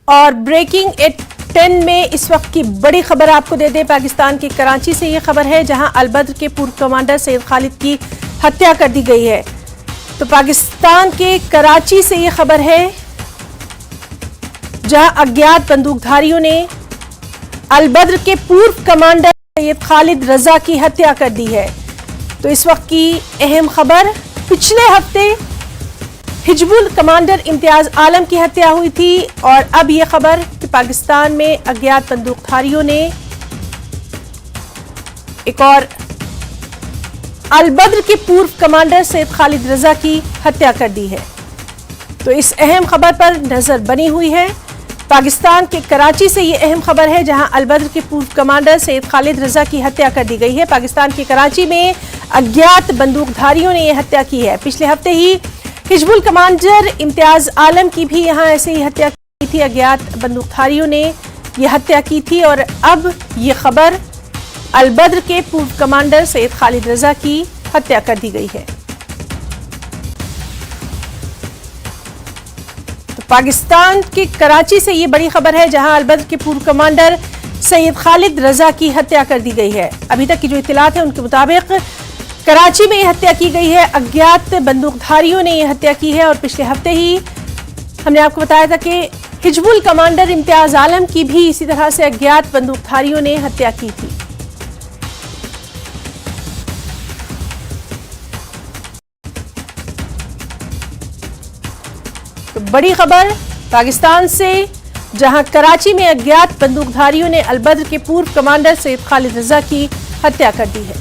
और breaking eight 10 में इस वक्त की बड़ी खबर आपको दे दें। पाकिस्तान के कराची से ये खबर है, जहां अलबद्र के पूर्व कमांडर सैयद खालिद की हत्या कर दी गई है। तो पाकिस्तान के कराची से ये खबर है, जहां अज्ञात बंदूकधारियों ने अलबद्र के पूर्व कमांडर सैयद खालिद रजा की हत्या कर दी है। तो इस वक्त की अहम खबर, पिछले हफ्ते हिजबुल कमांडर इम्तियाज आलम की हत्या हुई थी और अब यह खबर कि पाकिस्तान में अज्ञात बंदूकधारियों ने एक और अलबद्र के पूर्व कमांडर सैयद खालिद रजा की हत्या कर दी है। तो इस अहम खबर पर नजर बनी हुई है। पाकिस्तान के कराची से यह अहम खबर है, जहां अलबद्र के पूर्व कमांडर सैयद खालिद रजा की हत्या कर दी गई है। पाकिस्तान के कराची में अज्ञात बंदूकधारियों ने यह हत्या की है। पिछले हफ्ते ही हिजबुल कमांडर इम्तियाज आलम की भी यहां ऐसे ही हत्या की थी। अज्ञात बंदूकधारियों ने यह हत्या की थी और अब यह खबर अलबद्र के पूर्व कमांडर सैयद खालिद रजा की हत्या कर दी गई है। तो पाकिस्तान के कराची से यह बड़ी खबर है, जहां अलबद्र के पूर्व कमांडर सैयद खालिद रजा की हत्या कर दी गई है। अभी तक की जो इत्तलात है उनके मुताबिक कराची में यह हत्या की गई है। अज्ञात बंदूकधारियों ने यह हत्या की है और पिछले हफ्ते ही हमने आपको बताया था कि हिजबुल कमांडर इम्तियाज आलम की भी इसी तरह से अज्ञात बंदूकधारियों ने हत्या की थी। तो बड़ी खबर पाकिस्तान से, जहां कराची में अज्ञात बंदूकधारियों ने अलबद्र के पूर्व कमांडर सैयद खालिद रजा की हत्या कर दी है।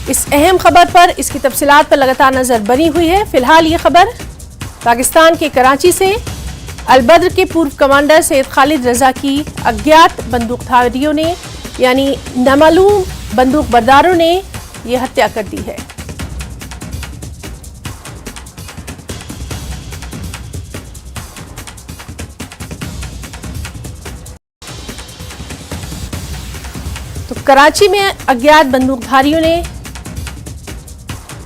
इस अहम खबर पर, इसकी तफसीलात पर लगातार नजर बनी हुई है। फिलहाल ये खबर पाकिस्तान के कराची से अलबद्र के पूर्व कमांडर सैयद खालिद रजा की अज्ञात बंदूकधारियों ने यानी नामालूम बंदूक बरदारों ने यह हत्या कर दी है। तो कराची में अज्ञात बंदूकधारियों ने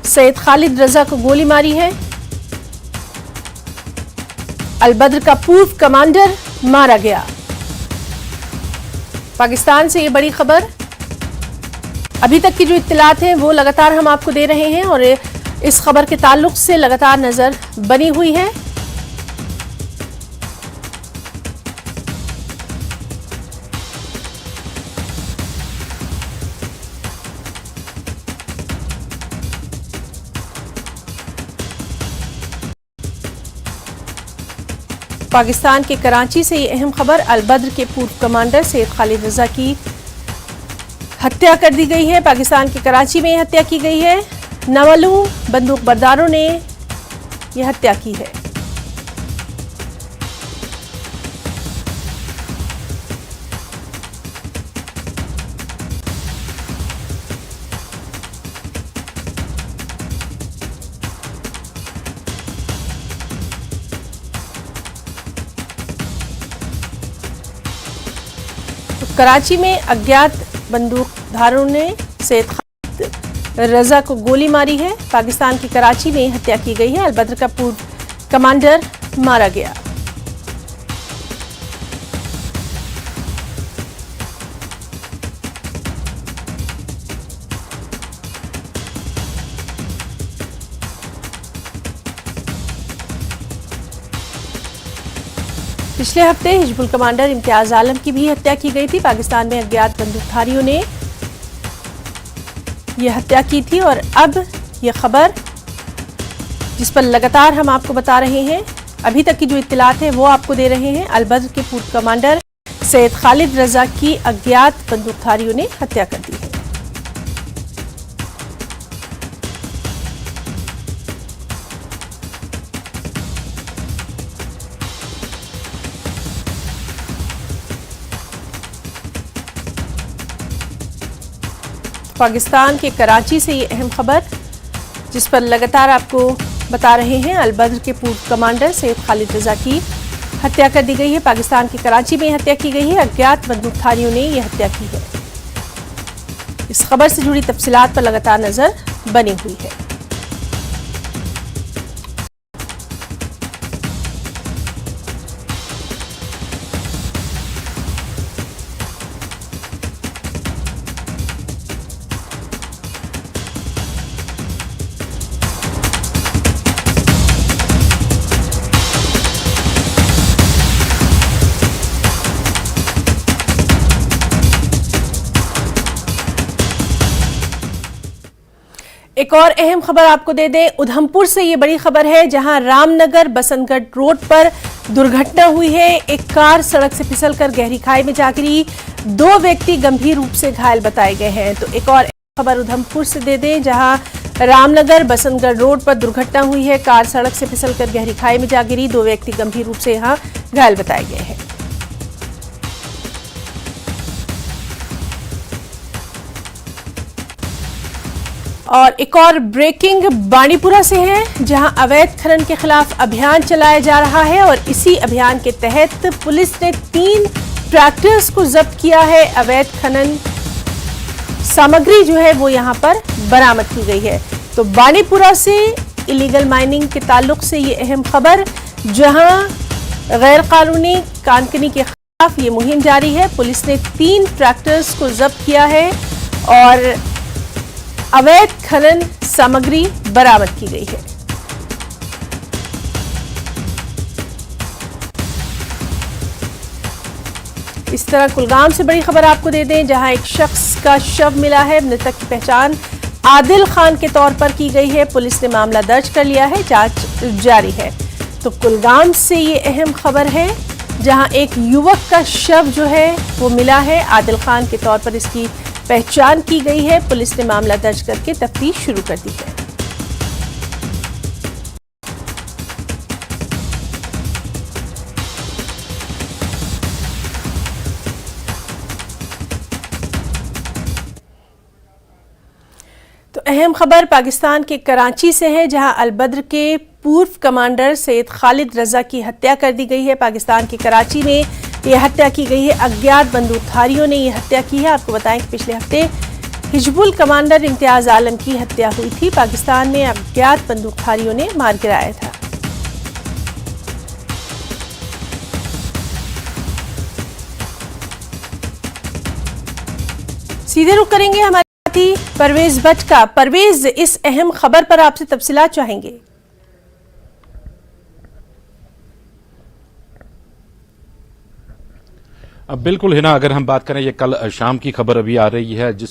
सैयद खालिद रजा को गोली मारी है। अलबद्र का पूर्व कमांडर मारा गया। पाकिस्तान से ये बड़ी खबर, अभी तक की जो इत्तलात हैं वो लगातार हम आपको दे रहे हैं और इस खबर के ताल्लुक से लगातार नजर बनी हुई है। पाकिस्तान के कराची से ये अहम खबर, अलबद्र के पूर्व कमांडर सैयद खालिद रजा की हत्या कर दी गई है। पाकिस्तान के कराची में यह हत्या की गई है। नामालूम बंदूक बरदारों ने यह हत्या की है। कराची में अज्ञात बंदूकधारों ने सैयद खालिद रजा को गोली मारी है। पाकिस्तान की कराची में हत्या की गई है। अलबद्र का पूर्व कमांडर मारा गया। पिछले हफ्ते हिजबुल कमांडर इम्तियाज आलम की भी हत्या की गई थी। पाकिस्तान में अज्ञात बंदूकधारियों ने यह हत्या की थी और अब यह खबर, जिस पर लगातार हम आपको बता रहे हैं, अभी तक की जो इत्तलात हैं वो आपको दे रहे हैं। अलबद्र के पूर्व कमांडर सैयद खालिद रजा की अज्ञात बंदूकधारियों ने हत्या कर दी है। पाकिस्तान के कराची से ये अहम खबर, जिस पर लगातार आपको बता रहे हैं, अलबद्र के पूर्व कमांडर सैयद खालिद रजा की हत्या कर दी गई है। पाकिस्तान की कराची में हत्या की गई है। अज्ञात बंदूकधारियों ने यह हत्या की है। इस खबर से जुड़ी तफसीलात पर लगातार नजर बनी हुई है। एक और अहम खबर आपको दे दें, उधमपुर से ये बड़ी खबर है जहां रामनगर बसंतगढ़ रोड पर दुर्घटना हुई है। एक कार सड़क से फिसलकर गहरी खाई में जा गिरी। 2 व्यक्ति गंभीर रूप से घायल बताए गए हैं। तो एक और खबर उधमपुर से दे दें जहां रामनगर बसंतगढ़ रोड पर दुर्घटना हुई है। कार सड़क से फिसलकर गहरी खाई में जा गिरी। 2 व्यक्ति गंभीर रूप से यहां घायल बताए गए हैं। और एक और ब्रेकिंग बाणीपुरा से है जहां अवैध खनन के खिलाफ अभियान चलाया जा रहा है और इसी अभियान के तहत पुलिस ने 3 ट्रैक्टर्स को जब्त किया है। अवैध खनन सामग्री जो है वो यहां पर बरामद की गई है। तो बाणीपुरा से इलीगल माइनिंग के ताल्लुक से ये अहम खबर, जहां गैर कानूनी कानकनी के खिलाफ ये मुहिम जारी है। पुलिस ने 3 ट्रैक्टर्स को जब्त किया है और अवैध खनन सामग्री बरामद की गई है। इस तरह कुलगाम से बड़ी खबर आपको दे दें जहां एक शख्स का शव मिला है। मृतक की पहचान आदिल खान के तौर पर की गई है। पुलिस ने मामला दर्ज कर लिया है, जांच जारी है। तो कुलगाम से ये अहम खबर है जहां एक युवक का शव जो है वो मिला है। आदिल खान के तौर पर इसकी पहचान की गई है। पुलिस ने मामला दर्ज करके तफ्तीश शुरू कर दी है। तो अहम खबर पाकिस्तान के कराची से है जहां अलबद्र के पूर्व कमांडर सैयद खालिद रजा की हत्या कर दी गई है। पाकिस्तान के कराची में यह हत्या की गई है। अज्ञात बंदूकधारियों ने यह हत्या की है। आपको बताएं कि पिछले हफ्ते हिजबुल कमांडर इम्तियाज आलम की हत्या हुई थी। पाकिस्तान में अज्ञात बंदूकधारियों ने मार गिराया था। सीधे रुख करेंगे हमारे साथी परवेज भट्ट का। परवेज, इस अहम खबर पर आपसे तफसीलात चाहेंगे। अब बिल्कुल है ना, अगर हम बात करें, ये कल शाम की खबर अभी आ रही है जिस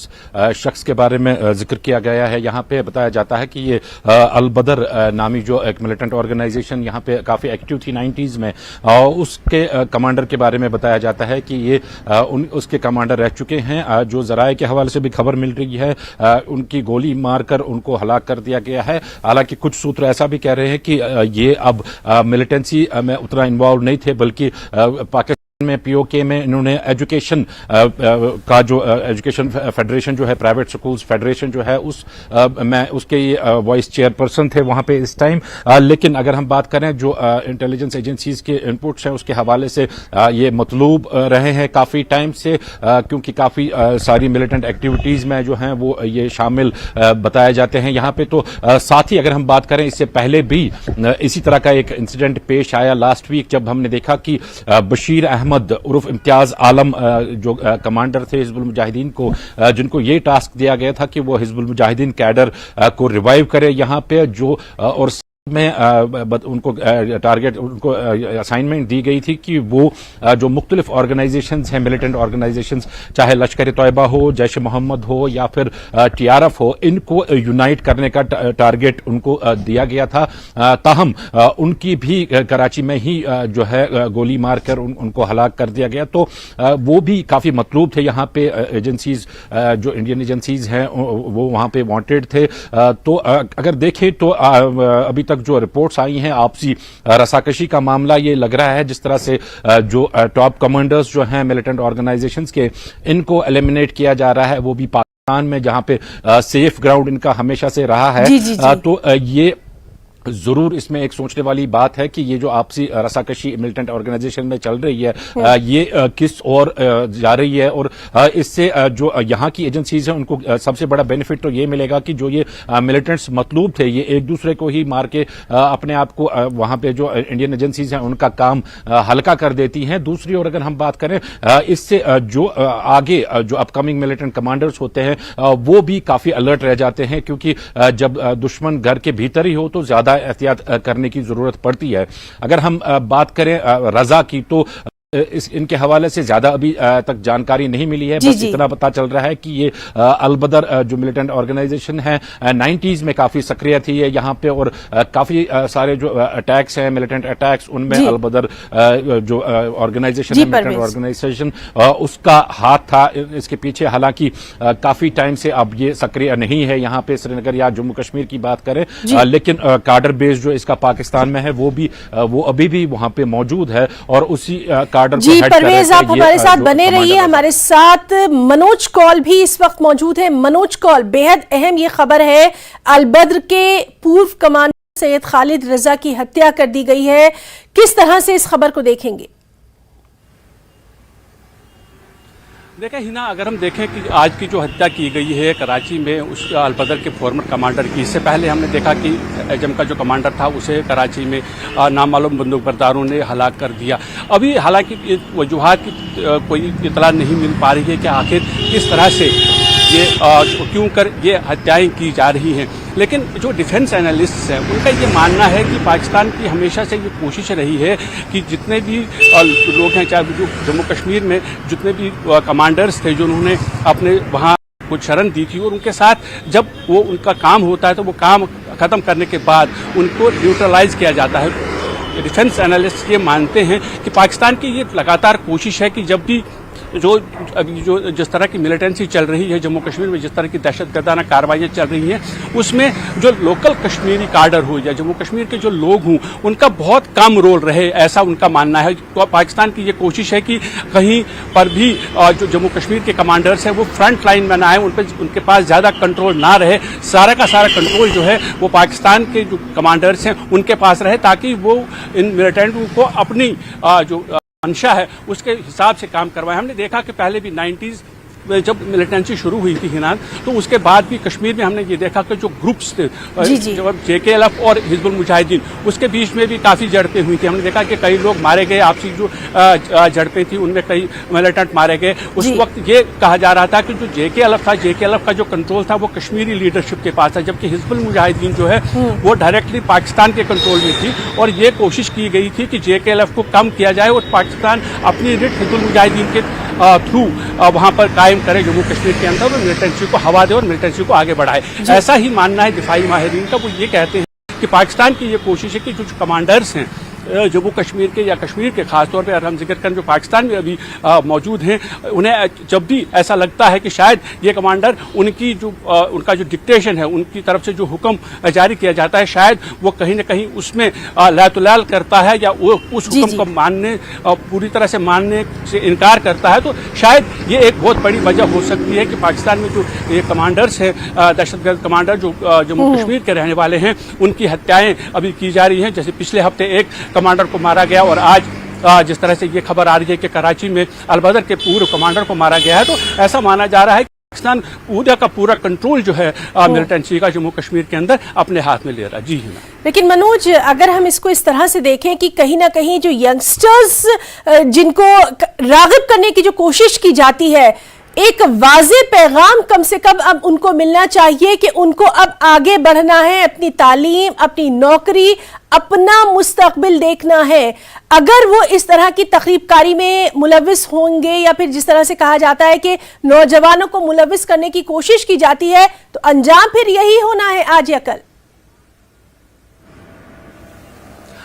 शख्स के बारे में जिक्र किया गया है। यहाँ पे बताया जाता है कि ये अलबदर नामी जो एक मिलिटेंट ऑर्गेनाइजेशन यहाँ पे काफी एक्टिव थी 90s में, उसके कमांडर के बारे में बताया जाता है कि ये उसके कमांडर रह चुके हैं। जो जराये के हवाले से भी खबर मिल रही है, उनकी गोली मारकर उनको हलाक कर दिया गया है। हालांकि कुछ सूत्र ऐसा भी कह रहे हैं कि ये अब मिलिटेंसी में उतना इन्वॉल्व नहीं थे, बल्कि पाकिस्तान में पीओके में इन्होंने एजुकेशन का जो एजुकेशन फेडरेशन जो है, प्राइवेट स्कूल्स फेडरेशन जो है, उसके वाइस चेयरपर्सन थे वहां पे इस टाइम। लेकिन अगर हम बात करें जो इंटेलिजेंस एजेंसीज के इनपुट्स हैं उसके हवाले से ये मतलूब रहे हैं काफी टाइम से, क्योंकि काफी सारी मिलिटेंट एक्टिविटीज में जो हैं वो ये शामिल बताए जाते हैं यहाँ पे। तो साथ ही अगर हम बात करें, इससे पहले भी इसी तरह का एक इंसिडेंट पेश आया लास्ट वीक, जब हमने देखा कि बशीर अहमद उर्फ इम्तियाज आलम जो कमांडर थे हिजबुल मुजाहिदीन को, जिनको ये टास्क दिया गया था कि वो हिजबुल मुजाहिदीन कैडर को रिवाइव करे यहाँ पे, जो और में उनको टारगेट, उनको असाइनमेंट दी गई थी कि वो जो मुख्तलिफ ऑर्गेनाइजेशंस हैं, मिलिटेंट ऑर्गेनाइजेशंस, चाहे लश्कर तैयबा हो, जैश मोहम्मद हो या फिर टीआरएफ हो, इनको यूनाइट करने का टारगेट उनको दिया गया था। ताहम उनकी भी कराची में ही जो है गोली मारकर उनको हलाक कर दिया गया। तो वो भी काफी मतलूब थे यहाँ पे। एजेंसीज जो इंडियन एजेंसीज हैं वो वहां पे वांटेड थे। तो अगर देखें तो अभी तक जो रिपोर्ट्स आई हैं, आपसी रसाकशी का मामला ये लग रहा है, जिस तरह से जो टॉप कमांडर्स जो हैं मिलिटेंट ऑर्गेनाइजेशंस के, इनको एलिमिनेट किया जा रहा है, वो भी पाकिस्तान में जहां पे सेफ ग्राउंड इनका हमेशा से रहा है। तो ये जरूर इसमें एक सोचने वाली बात है कि ये जो आपसी रसाकशी मिलिटेंट ऑर्गेनाइजेशन में चल रही है, ये किस और जा रही है, और इससे जो यहाँ की एजेंसीज हैं उनको सबसे बड़ा बेनिफिट तो ये मिलेगा कि जो ये मिलिटेंट्स मतलूब थे, ये एक दूसरे को ही मार के अपने आप को वहां पे जो इंडियन एजेंसीज हैं उनका काम हल्का कर देती हैं। दूसरी ओर अगर हम बात करें, इससे जो आगे जो अपकमिंग मिलिटेंट कमांडर्स होते हैं वो भी काफी अलर्ट रह जाते हैं, क्योंकि जब दुश्मन घर के भीतर ही हो तो ज्यादा एहतियात करने की जरूरत पड़ती है। अगर हम बात करें रजा की, तो इनके हवाले से ज्यादा अभी तक जानकारी नहीं मिली है। बस इतना पता चल रहा है कि ये अलबदर जो मिलिटेंट ऑर्गेनाइजेशन है 90s में काफी सक्रिय थी है यहाँ पे, और काफी सारे जो अटैक्स हैं, मिलिटेंट अटैक्स, उनमें अलबदर जो ऑर्गेनाइजेशन है, मिलिटेंट ऑर्गेनाइजेशन, उसका हाथ था इसके पीछे। हालांकि काफी टाइम से अब ये सक्रिय नहीं है यहाँ पे श्रीनगर या जम्मू कश्मीर की बात करें, लेकिन कार्डर बेस जो इसका पाकिस्तान में है वो अभी भी वहां पे मौजूद है। और उसी जी परवेज, आप हमारे साथ बने रहिए। हमारे साथ मनोज कौल भी इस वक्त मौजूद है। मनोज कौल, बेहद अहम ये खबर है, अलबद्र के पूर्व कमांडर सैयद खालिद रजा की हत्या कर दी गई है। किस तरह से इस खबर को देखेंगे? देखें हिना, अगर हम देखें कि आज की जो हत्या की गई है कराची में उस अलबदर के फॉर्मर कमांडर की, इससे पहले हमने देखा कि एजम का जो कमांडर था उसे कराची में नामालूम बंदूकबरदारों ने हलाक कर दिया। अभी हालांकि वजूहात की कोई इतला नहीं मिल पा रही है कि आखिर किस तरह से ये क्यों कर ये हत्याएं की जा रही हैं, लेकिन जो डिफेंस एनालिस्ट्स हैं उनका ये मानना है कि पाकिस्तान की हमेशा से ये कोशिश रही है कि जितने भी लोग हैं, चाहे जो जम्मू कश्मीर में जितने भी कमांडर्स थे जो उन्होंने अपने वहाँ कुछ शरण दी थी, और उनके साथ जब वो उनका काम होता है तो वो काम ख़त्म करने के बाद उनको न्यूट्रलाइज किया जाता है। डिफेंस एनालिस्ट ये मानते हैं कि पाकिस्तान की ये लगातार कोशिश है कि जब भी जो जिस तरह की मिलिटेंसी चल रही है जम्मू कश्मीर में, जिस तरह की दहशतगर्दाना कार्रवाइयाँ चल रही हैं, उसमें जो लोकल कश्मीरी काडर हो या जम्मू कश्मीर के जो लोग हों उनका बहुत कम रोल रहे, ऐसा उनका मानना है। तो पाकिस्तान की ये कोशिश है कि कहीं पर भी जो जम्मू कश्मीर के कमांडर्स हैं वो फ्रंट लाइन में ना आए, उनके पास ज़्यादा कंट्रोल ना रहे, सारा का सारा कंट्रोल जो है वो पाकिस्तान के जो कमांडर्स हैं उनके पास रहे, ताकि वो इन मिलिटेंटों को अपनी जो मंशा है उसके हिसाब से काम करवाएं। हमने देखा कि पहले भी 90s में जब मिलिटेंसी शुरू हुई थी हिना, तो उसके बाद भी कश्मीर में हमने ये देखा कि जो ग्रुप्स थे JKLF और हिजबुल मुजाहिदीन, उसके बीच में भी काफ़ी झड़पें हुई थी। हमने देखा कि कई लोग मारे गए, आपसी जो झड़पें थी उनमें कई मिलिटेंट मारे गए। उस वक्त ये कहा जा रहा था कि जो JKLF था, JKLF का जो कंट्रोल था वो कश्मीरी लीडरशिप के पास था, जबकि हिजबुल मुजाहिदीन जो है वो डायरेक्टली पाकिस्तान के कंट्रोल में थी। और ये कोशिश की गई थी कि JKLF को कम किया जाए और पाकिस्तान अपनी रिट हिजबुल मुजाहिदीन के थ्रू वहाँ पर कायम करे जम्मू कश्मीर के अंदर, और मिलिटेंसी को हवा दे और मिलिटेंसी को आगे बढ़ाए। ऐसा ही मानना है दिफाई माहिरीन का। वो ये कहते हैं कि पाकिस्तान की ये कोशिश है कि जो कमांडर्स हैं जम्मू कश्मीर के या कश्मीर के खासतौर पर हम जिक्र करें जो पाकिस्तान में अभी मौजूद हैं, उन्हें जब भी ऐसा लगता है कि शायद ये कमांडर उनका जो डिक्टेशन है, उनकी तरफ से जो हुक्म जारी किया जाता है, शायद वो कहीं ना कहीं उसमें लातुलाल करता है या वो उस हुक्म को मानने पूरी तरह से मानने से इनकार करता है, तो शायद ये एक बहुत बड़ी वजह हो सकती है कि पाकिस्तान में जो ये कमांडर्स हैं, दहशतगर्द कमांडर जो जम्मू कश्मीर के रहने वाले हैं, उनकी हत्याएं अभी की जा रही हैं। जैसे पिछले हफ्ते एक कमांडर को मारा गया, और आज जिस तरह से ये खबर आ रही है कि कराची में अलबदर के पूर्व कमांडर को मारा गया है, तो ऐसा माना जा रहा है कि पाकिस्तान पूरा का पूरा कंट्रोल जो है मिलिटेंसी का जम्मू कश्मीर के अंदर अपने हाथ में ले रहा है। जी हाँ। लेकिन मनोज, अगर हम इसको इस तरह से देखें कि कहीं ना कहीं जो यंगस्टर्स जिनको राग़िब करने की जो कोशिश की जाती है, एक वाज़ेह पैगाम कम से कम अब उनको मिलना चाहिए कि उनको अब आगे बढ़ना है, अपनी तालीम, अपनी नौकरी, अपना मुस्तकबिल देखना है। अगर वो इस तरह की तकरीबकारी में मुलविस होंगे, या फिर जिस तरह से कहा जाता है कि नौजवानों को मुलविस करने की कोशिश की जाती है, तो अंजाम फिर यही होना है आज या कल।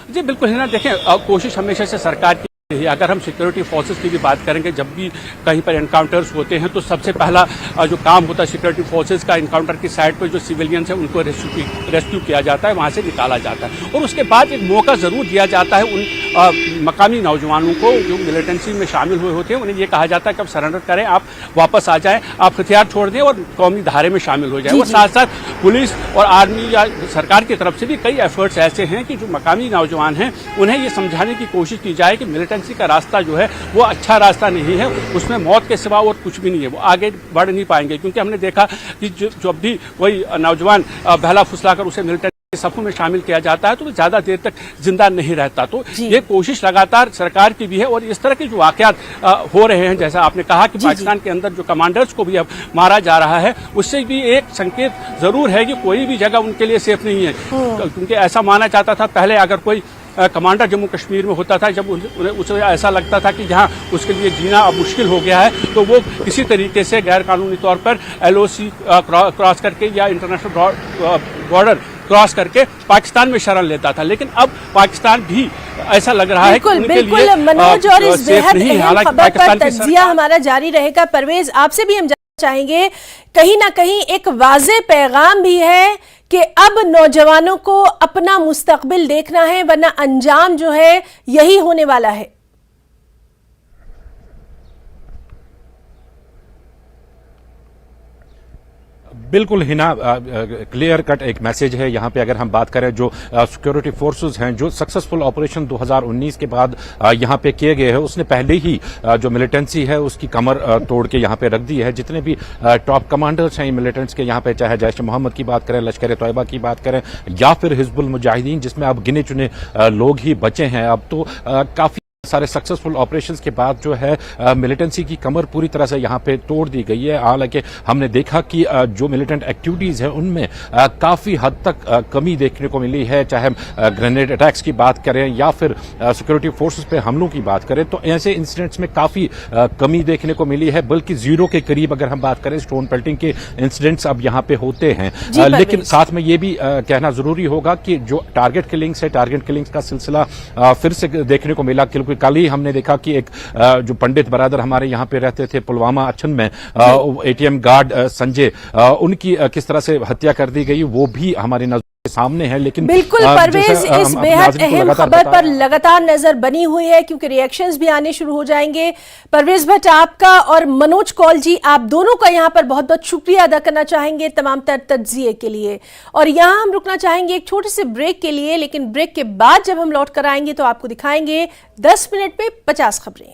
जी बिल्कुल है ना। देखें, कोशिश हमेशा से सरकार की है। अगर हम सिक्योरिटी फोर्सेस की भी बात करेंगे, जब भी कहीं पर एनकाउंटर्स होते हैं तो सबसे पहला जो काम होता है सिक्योरिटी फोर्सेस का, एनकाउंटर की साइड पर जो सिविलियंस हैं उनको रेस्क्यू किया जाता है, वहाँ से निकाला जाता है, और उसके बाद एक मौका ज़रूर दिया जाता है उन मकामी नौजवानों को जो मिलिटेंसी में शामिल हुए होते हैं। उन्हें ये कहा जाता है कि अब सरेंडर करें, आप वापस आ जाएं, आप हथियार छोड़ दें और कौमी धारे में शामिल हो जाएं। और साथ साथ पुलिस और आर्मी या सरकार की तरफ से भी कई एफर्ट्स ऐसे हैं कि जो मकामी नौजवान हैं उन्हें ये समझाने की कोशिश की जाए कि मिलिटेंसी का रास्ता जो है वो अच्छा रास्ता नहीं है, उसमें मौत के सिवा और कुछ भी नहीं है, वो आगे बढ़ नहीं पाएंगे। क्योंकि हमने देखा कि जब भी कोई नौजवान बहला फुसलाकर उसे मिलिटेंसी के सफों में शामिल किया जाता है तो वो ज़्यादा देर तक जिंदा नहीं रहता। तो ये कोशिश लगातार सरकार की भी है, और इस तरह के जो वाकयात हो रहे हैं, जैसा आपने कहा कि पाकिस्तान के अंदर जो कमांडर्स को भी अब मारा जा रहा है, उससे भी एक संकेत जरूर है कि कोई भी जगह उनके लिए सेफ नहीं है। क्योंकि ऐसा माना जाता था पहले, अगर कोई कमांडर जम्मू कश्मीर में होता था, जब उसे ऐसा लगता था कि जहां उसके लिए जीना अब मुश्किल हो गया है, तो वो किसी तरीके से गैर कानूनी तौर पर LOC क्रॉस करके या इंटरनेशनल बॉर्डर क्रॉस करके पाकिस्तान में शरण लेता था। लेकिन अब पाकिस्तान भी ऐसा लग रहा है कि उनके लिए मनोज, और इस बेहद अहम खबर पर तज्जिया सरकार हमारा जारी रहेगा। परवेज, आपसे भी हम जानना चाहेंगे, कहीं ना कहीं एक वाज़ेह पैगाम भी है कि अब नौजवानों को अपना मुस्तकबिल देखना है, वरना अंजाम जो है यही होने वाला है। बिल्कुल हिना, क्लियर कट एक मैसेज है यहाँ पे। अगर हम बात करें जो सिक्योरिटी फोर्सेस हैं, जो सक्सेसफुल ऑपरेशन 2019 के बाद यहाँ पे किए गए हैं, उसने पहले ही जो मिलिटेंसी है उसकी कमर तोड़ के यहाँ पे रख दी है। जितने भी टॉप कमांडर्स हैं मिलिटेंट्स के यहाँ पे, चाहे जैश मोहम्मद की बात करें, लश्कर तैयबा की बात करें, या फिर हिजबुल मुजाहिदीन, जिसमें अब गिने चुने लोग ही बचे हैं, अब तो काफी सारे सक्सेसफुल ऑपरेशंस के बाद जो है मिलिटेंसी की कमर पूरी तरह से यहाँ पे तोड़ दी गई है। हालांकि हमने देखा कि जो मिलिटेंट एक्टिविटीज है उनमें काफी हद तक कमी देखने को मिली है, चाहे ग्रेनेड अटैक्स की बात करें या फिर सिक्योरिटी फोर्सेस पे हमलों की बात करें, तो ऐसे इंसिडेंट्स में काफी कमी देखने को मिली है, बल्कि जीरो के करीब अगर हम बात करें स्टोन पेल्टिंग के इंसिडेंट्स अब यहाँ पे होते हैं। लेकिन साथ में ये भी कहना जरूरी होगा कि जो टारगेट किलिंग्स है, टारगेट किलिंग्स का सिलसिला फिर से देखने को मिला। क्योंकि कल ही हमने देखा कि एक जो पंडित बरादर हमारे यहाँ पे रहते थे पुलवामा अच्छन में, ATM गार्ड संजय, उनकी किस तरह से हत्या कर दी गई वो भी हमारी नजर के सामने है। लेकिन बिल्कुल परवेज, इस बेहद अहम खबर पर लगातार नजर बनी हुई है, क्योंकि रिएक्शंस भी आने शुरू हो जाएंगे। परवेज भट्ट, आपका और मनोज कौल जी, आप दोनों का यहाँ पर बहुत बहुत शुक्रिया अदा करना चाहेंगे तमाम तर तज्जिए के लिए। और यहाँ हम रुकना चाहेंगे एक छोटे से ब्रेक के लिए, लेकिन ब्रेक के बाद जब हम लौट कर आएंगे तो आपको दिखाएंगे 10 मिनट में 50 खबरें।